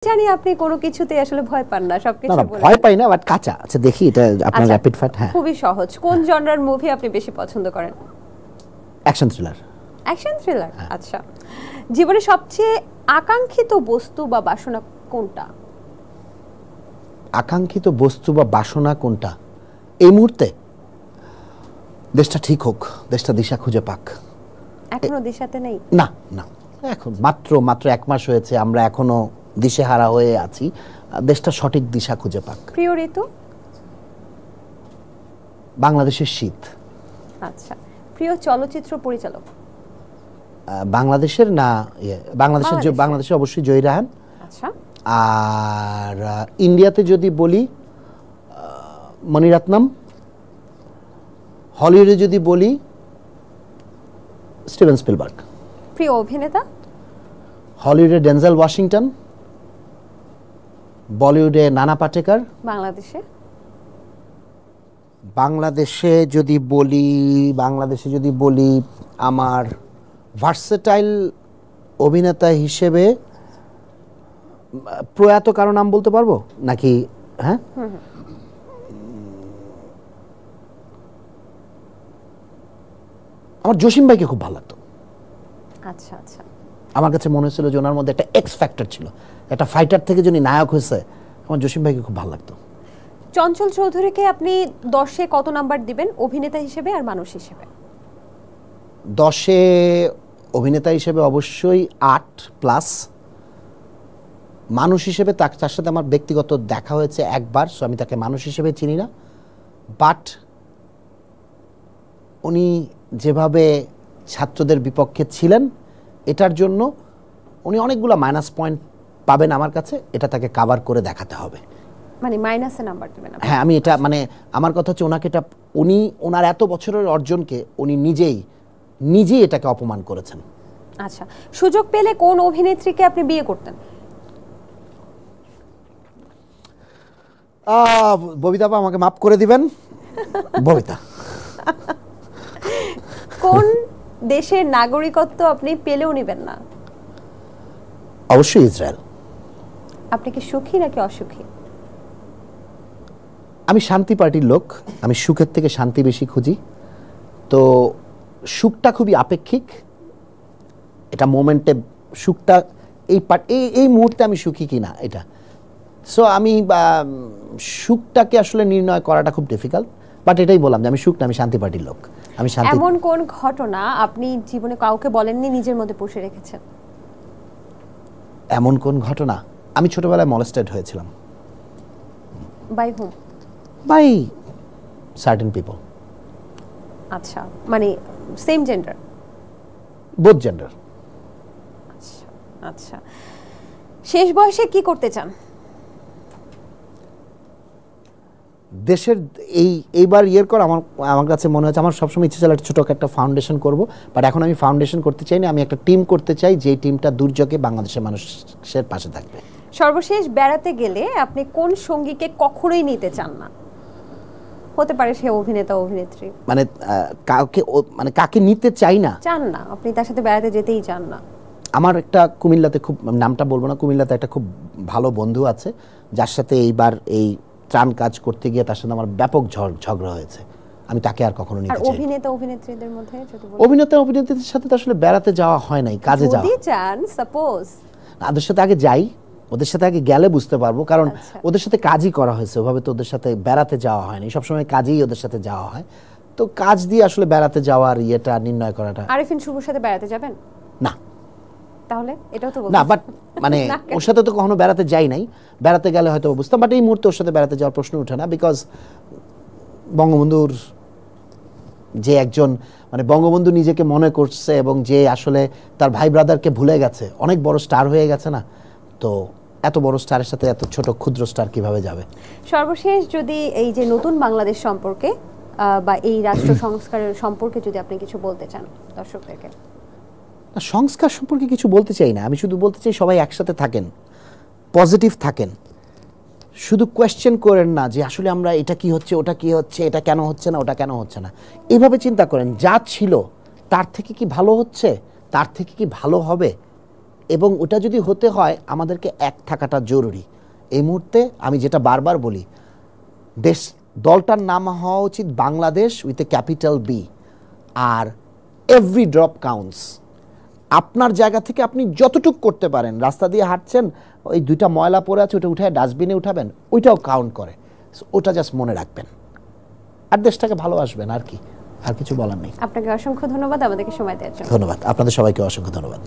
জানি আপনি কোনো কিছুতে আসলে ভয় পান না, সবকিছু না বলে। ভয় পাই না, বাট কাঁচা। আচ্ছা দেখি এটা আপনার র‍্যাপিড ফায়ার। হ্যাঁ, খুবই সহজ। কোন জনরার মুভি আপনি বেশি পছন্দ করেন? Action thriller. অ্যাকশন থ্রিলার, আচ্ছা। জীবনে সবচেয়ে আকাঙ্ক্ষিত বস্তু বা বাসনা কোনটা? আকাঙ্ক্ষিত বস্তু বা বাসনা কোনটা এই মুহূর্তে? দেশটা ঠিক হোক, দেশটা দিশা খুঁজে পাক। এখনো দিশাতে নেই? না না, এখন মাত্র 1 মাস হয়েছে, আমরা এখনো দিশেহারা হয়ে আছি। দেশটা সঠিক দিশা খুঁজে পাক। প্রিয় ঋতু? বাংলাদেশের শীত। আচ্ছা। প্রিয় চলচ্চিত্র পরিচালক? বাংলাদেশের না, বাংলাদেশের অবশ্যই জয়ী রাহান। আচ্ছা। আর ইন্ডিয়াতে যদি বলি মণিরত্নম। হলিউডে যদি বলি স্টিভেন স্পিলবার্গ। প্রিয় অভিনেতা? হলিউডে ডেনজেল ওয়াশিংটন, বলিউডে নানা পাটেকর। বাংলাদেশে যদি বলি আমার ভার্সেটাইল অভিনেতা হিসেবে প্রয়াত কারো নাম বলতে পারবো নাকি? হ্যাঁ, আমার জসিম ভাইকে খুব ভালো লাগতো। আচ্ছা আচ্ছা। আমার কাছে মনে হচ্ছিল যে ওনার মধ্যে একটা এক্স ফ্যাক্টর ছিল, একটা ফাইটার থেকে যিনি নায়ক হয়েছে। আমার জসিম ভাইকে খুব ভালো লাগতো। চঞ্চল চৌধুরীকে আপনি 10-এ কত নাম্বার দিবেন অভিনেতা হিসেবে আর মানুষ হিসেবে? 10-এ অভিনেতা হিসেবে অবশ্যই 8+। মানুষ হিসেবে তার সাথে আমার ব্যক্তিগত দেখা হয়েছে একবার, সো আমি তাকে মানুষ হিসেবে চিনি না। বাট উনি যেভাবে ছাত্রদের বিপক্ষে ছিলেন, এটার জন্য উনি অনেকগুলো মাইনাস পয়েন্ট পাবেন আমার কাছে। এটা তাকে কাভার করে দেখাতে হবে। মানে মাইনাসে নাম্বার দিবেন? হ্যাঁ, আমি এটা আমার কথা হচ্ছে ওনাকে উনি ওনার এত বছরের অর্জনকে উনি নিজেই এটাকে অপমান করেছেন। আচ্ছা। সুযোগ পেলে কোন অভিনেত্রীকে আপনি বিয়ে করতেন? ববিতা, আমাকে মাফ করে দিবেন। ববিতা। কোন দেশের নাগরিকত্ব আপনি পেলেও নেবেন না? অবশ্যই ইসরায়েল। আপনি কি সুখী নাকি অসুখী? আমি শান্তি পার্টির লোক। আমি সুখের থেকে শান্তি বেশি খুঁজি। তো সুখটা খুবই আপেক্ষিক। এটা মোমেন্টে সুখটা এই মুহূর্তে আমি সুখী কিনা এটা। সো আমি সুখটাকে আসলে নির্ণয় করাটা খুব ডিফিকাল্ট। বাট এটাই বললাম যে আমি সুখ না, আমি শান্তি পার্টির লোক। এমন কোন ঘটনা আপনি জীবনে কাউকে বলেননি, নিজের মধ্যে পুষে রেখেছেন? এমন কোন ঘটনা? আমি ছোটবেলায় মলেস্টেড হয়েছিলাম। By hmm? By certain people. আচ্ছা, মানে সেম জেন্ডার? Both gender. আচ্ছা আচ্ছা। শেষ বয়সে কি করতে চান? দেশের এইবার আমার কাছে মনে হচ্ছে, আমার সবসময় ইচ্ছে ছিল ছোট একটা ফাউন্ডেশন করব। বাট এখন আমি ফাউন্ডেশন করতে চাই না, আমি একটা টিম করতে চাই, যে টিমটা দুর্যোগে বাংলাদেশের মানুষের পাশে থাকবে। সর্বশেষ বেড়াতে গেলে আপনি কোন সঙ্গীকে কখনোই নিতে চান না? হতে পারে সে অভিনেতা, অভিনেত্রী। কাকে নিতে চাই না? চান না, আপনি তার সাথে বেড়াতে যেতেই চান না। আমার একটা কুমিল্লাতে, খুব নামটা বলবো না, কুমিল্লাতে একটা খুব ভালো বন্ধু আছে, যার সাথে এইবার এই ত্রাণ কাজ করতে গিয়ে তার সাথে আমার ব্যাপক ঝগড়া হয়েছে। আমি তাকে আর কখনো নিতে চাই না। অভিনেতা অভিনেত্রীদের মধ্যে যদি বলি? অভিনেত্রীদের সাথে তো আসলে বেড়াতে যাওয়া হয় নাই, কাজে যাওয়া। যদি চান সাপোজ। ওদের সাথে আগে যাই, ওদের সাথে আগে গেলে বুঝতে পারবো, কারণ ওদের সাথে কাজই করা হয়েছে, ওভাবে তো ওদের সাথে বেড়াতে যাওয়া হয়নি। সবসময় কাজেই ওদের সাথে যাওয়া হয়, তো কাজ দিয়ে আসলে বেড়াতে যাওয়ার ইয়েটা নির্ণয় করাটা। আরিফিন শুভর সাথে বেড়াতে যাবেন না? তাহলে এটাও তো না, বাট ওর সাথে তো কখনো বেড়াতে যাই নাই। বেড়াতে গেলে হয়তো বুঝতাম, বাট এই মুহূর্তে ওর সাথে বেড়াতে যাওয়ার প্রশ্ন ওঠে না। বিকজ বঙ্গবন্ধুর যে একজন, বঙ্গবন্ধু নিজেকে মনে করছে এবং যে আসলে তার ভাই ব্রাদারকে ভুলে গেছে, অনেক বড় স্টার হয়ে গেছে না, তো এত বড় স্টারের সাথে এত ছোট ক্ষুদ্র স্টার কিভাবে যাবে? সর্বশেষ যদি এই যে নতুন বাংলাদেশ সম্পর্কে বা এই রাষ্ট্র সংস্কারের সম্পর্কে যদি আপনি কিছু বলতে চান দর্শকদেরকে? সংস্কার সম্পর্কে কিছু বলতে চাই না, আমি শুধু বলতে চাই সবাই একসাথে থাকেন, পজিটিভ থাকেন, শুধু কোয়েশ্চেন করেন না যে আসলে আমরা এটা কি হচ্ছে, ওটা কি হচ্ছে, এটা কেন হচ্ছে না, ওটা কেন হচ্ছে না। এভাবে চিন্তা করেন, যা ছিল তার থেকে কি ভালো হচ্ছে, তার থেকে কি ভালো হবে, এবং ওটা যদি হতে হয় আমাদেরকে এক থাকাটা জরুরি। এই মুহূর্তে আমি যেটা বারবার বলি, দলটার নাম হওয়া উচিত Bangladesh with a capital B. আর এভরি ড্রপ কাউন্টস। আপনার জায়গা থেকে আপনি যতটুকু করতে পারেন, রাস্তা দিয়ে হাঁটছেন, ওই 2টা ময়লা পড়ে আছে ওটা উঠে ডাস্টবিনে উঠাবেন, ওইটাও কাউন্ট করে। ওটা জাস্ট মনে রাখবেন আর দেশটাকে ভালোবাসবেন, আর কি, আর কিছু বলার নেই। আপনাকে অসংখ্য ধন্যবাদ আমাদেরকে সময় দেওয়ার জন্য। ধন্যবাদ, আপনাদের সবাইকে অসংখ্য ধন্যবাদ।